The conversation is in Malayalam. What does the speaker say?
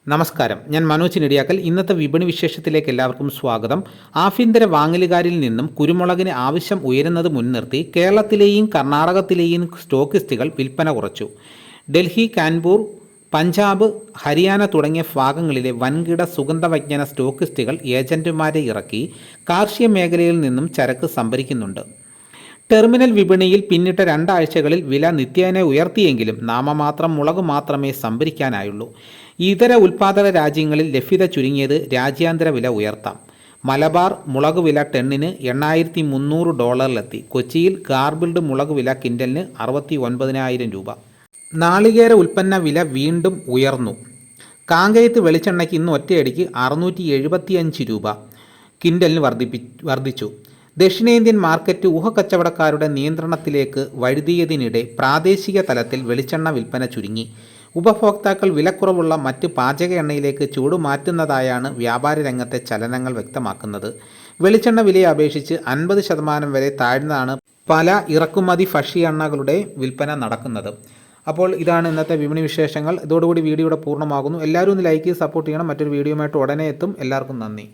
നമസ്കാരം, ഞാൻ മനോജ് നെടിയാക്കൽ. ഇന്നത്തെ വിപണി വിശേഷത്തിലേക്ക് എല്ലാവർക്കും സ്വാഗതം. ആഭ്യന്തര വാങ്ങലുകാരിൽ നിന്നും കുരുമുളകിന് ആവശ്യം ഉയരുന്നത് മുൻനിർത്തി കേരളത്തിലെയും കർണാടകത്തിലെയും സ്റ്റോക്കിസ്റ്റുകൾ വിൽപ്പന കുറച്ചു. ഡൽഹി, കാൺപൂർ, പഞ്ചാബ്, ഹരിയാന തുടങ്ങിയ ഭാഗങ്ങളിലെ വൻകിട സുഗന്ധവ്യഞ്ജന സ്റ്റോക്കിസ്റ്റുകൾ ഏജന്റുമാരെ ഇറക്കി കാർഷിക മേഖലയിൽ നിന്നും ചരക്ക് സംഭരിക്കുന്നുണ്ട്. ടെർമിനൽ വിപണിയിൽ പിന്നിട്ട രണ്ടാഴ്ചകളിൽ വില നിത്യേന ഉയർത്തിയെങ്കിലും നാമമാത്രം മുളക് മാത്രമേ സംഭരിക്കാനായുള്ളൂ. ഇതര ഉൽപ്പാദക രാജ്യങ്ങളിൽ ലഭ്യത ചുരുങ്ങിയത് രാജ്യാന്തര വില ഉയർത്താം. മലബാർ മുളക് വില ടണ്ണിന് $8,300 കൊച്ചിയിൽ ഗാർബിൾഡ് മുളക് വില കിൻഡലിന് 69,000 രൂപ. നാളികേര ഉൽപ്പന്ന വില വീണ്ടും ഉയർന്നു. കാങ്കയത്ത് വെളിച്ചെണ്ണയ്ക്ക് ഇന്ന് ഒറ്റയടിക്ക് 675 രൂപ കിൻഡലിന് വർദ്ധിച്ചു. ദക്ഷിണേന്ത്യൻ മാർക്കറ്റ് ഊഹക്കച്ചവടക്കാരുടെ നിയന്ത്രണത്തിലേക്ക് വഴുതിയതിനിടെ പ്രാദേശിക തലത്തിൽ വെളിച്ചെണ്ണ വിൽപ്പന ചുരുങ്ങി. ഉപഭോക്താക്കൾ വിലക്കുറവുള്ള മറ്റ് പാചക എണ്ണയിലേക്ക് ചൂടുമാറ്റുന്നതായാണ് വ്യാപാര രംഗത്തെ ചലനങ്ങൾ വ്യക്തമാക്കുന്നത്. വെളിച്ചെണ്ണ വിലയെ അപേക്ഷിച്ച് 50% വരെ താഴ്ന്നതാണ് പല ഇറക്കുമതി ഭക്ഷ്യ എണ്ണകളുടെ വിൽപ്പന നടക്കുന്നത്. അപ്പോൾ ഇതാണ് ഇന്നത്തെ വിപണി വിശേഷങ്ങൾ. ഇതോടുകൂടി വീഡിയോയുടെ പൂർണ്ണമാകുന്നു. എല്ലാവരും ഒന്ന് ലൈക്ക് ചെയ്ത് സപ്പോർട്ട് ചെയ്യണം. മറ്റൊരു വീഡിയോയുമായിട്ട് ഉടനെ എത്തും. എല്ലാവർക്കും നന്ദി.